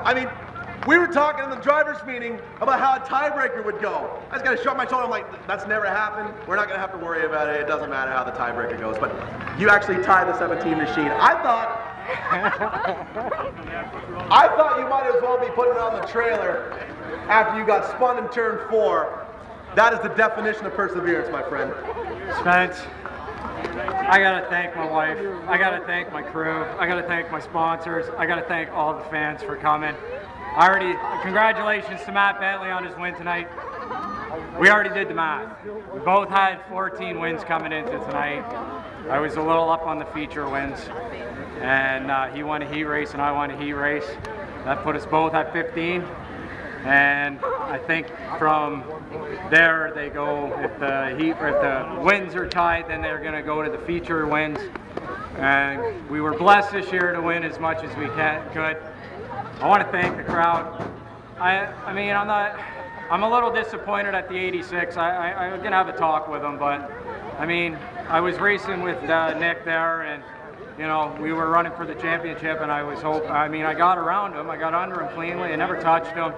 I mean, we were talking in the driver's meeting about how a tiebreaker would go. I just got to shrug my shoulder. I'm like, that's never happened. We're not going to have to worry about it. It doesn't matter how the tiebreaker goes. But you actually tied the 17 machine. I thought you might as well be putting it on the trailer after you got spun in turn 4. That is the definition of perseverance, my friend. Spence, I gotta thank my wife, I gotta thank my crew, I gotta thank my sponsors, I gotta thank all the fans for coming. Congratulations to Matt Bentley on his win tonight. We already did the math. We both had 14 wins coming into tonight. I was a little up on the feature wins, and he won a heat race and I won a heat race. That put us both at 15. And I think from there they go, if the wins are tied, then they're going to go to the feature wins. And we were blessed this year to win as much as we could. I want to thank the crowd. I mean, I'm a little disappointed at the 86. I'm going to have a talk with them, but I mean, I was racing with Nick there, and you know, we were running for the championship, and I got around him, I got under him cleanly, I never touched him.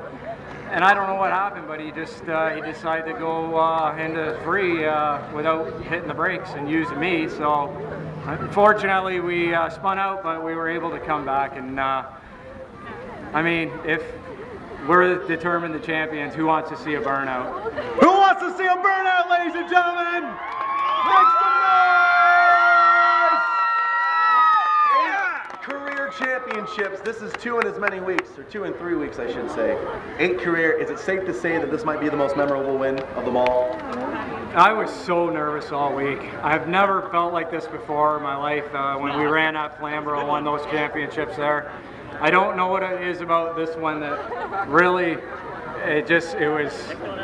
And I don't know what happened, but he decided to go into free without hitting the brakes and using me. So unfortunately we spun out, but we were able to come back. And I mean, if we're determined the champions, who wants to see a burnout? Who wants to see a burnout, ladies and gentlemen? Make some noise! Yeah! Career championships. This is 2 in as many weeks, or 2 in 3 weeks, I should say. 8 career. Is it safe to say that this might be the most memorable win of them all? I was so nervous all week. I've never felt like this before in my life. When we ran at Flamborough, won those championships there. I don't know what it is about this one that really, it was,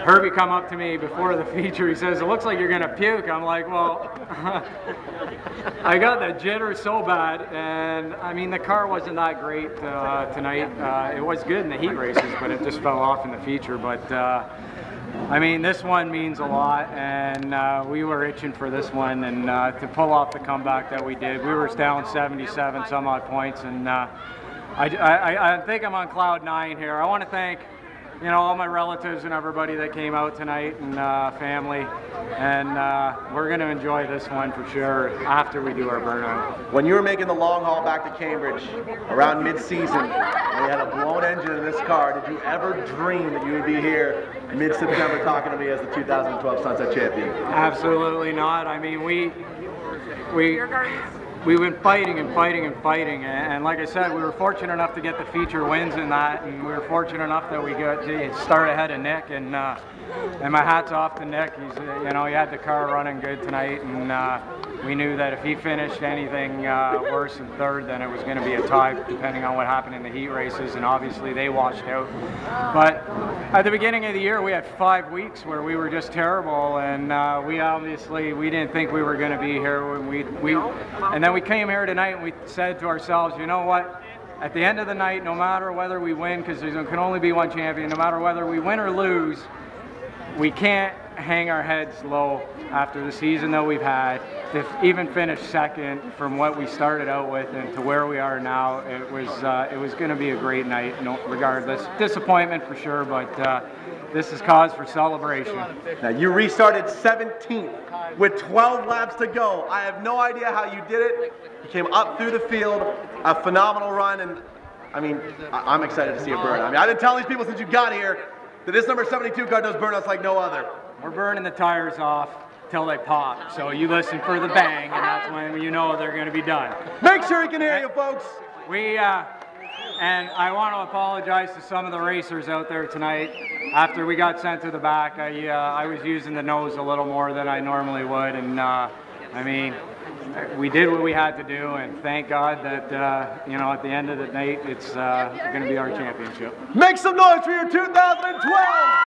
Herbie come up to me before the feature, he says, it looks like you're gonna puke. I'm like, well, I got the jitters so bad, and I mean, the car wasn't that great tonight. It was good in the heat races, but it just fell off in the feature. But I mean, this one means a lot, and we were itching for this one, and to pull off the comeback that we did. We were down 77 some odd points, and I think I'm on cloud 9 here. I want to thank, you know, all my relatives and everybody that came out tonight, and family, and we're going to enjoy this one for sure after we do our burnout. When you were making the long haul back to Cambridge around mid-season, when you had a blown engine in this car, did you ever dream that you would be here mid-September talking to me as the 2012 Sunset champion? Absolutely not. I mean, we've been fighting and fighting and fighting, and like I said, we were fortunate enough to get the feature wins in that, and we were fortunate enough that we got to start ahead of Nick, and my hat's off to Nick. He's, you know, he had the car running good tonight, and we knew that if he finished anything worse than third, then it was going to be a tie, depending on what happened in the heat races, and obviously they washed out. But at the beginning of the year, we had 5 weeks where we were just terrible, and we didn't think we were going to be here. And then we came here tonight and we said to ourselves, you know what? At the end of the night, no matter whether we win, because there can only be one champion, no matter whether we win or lose, we can't hang our heads low after the season that we've had. To even finish second from what we started out with and to where we are now, it was going to be a great night, regardless. Disappointment for sure, but this is cause for celebration. Now you restarted 17th with 12 laps to go. I have no idea how you did it. You came up through the field, a phenomenal run, and I mean, I'm excited to see a burnout. I mean, I've been telling these people since you got here that this number 72 car does burnouts like no other. We're burning the tires off till they pop, so you listen for the bang, and that's when you know they're going to be done. Make sure he can hear you, folks. And I want to apologize to some of the racers out there tonight. After we got sent to the back, I was using the nose a little more than I normally would, and I mean, we did what we had to do, and thank God that, you know, at the end of the night, it's going to be our championship. Make some noise for your 2012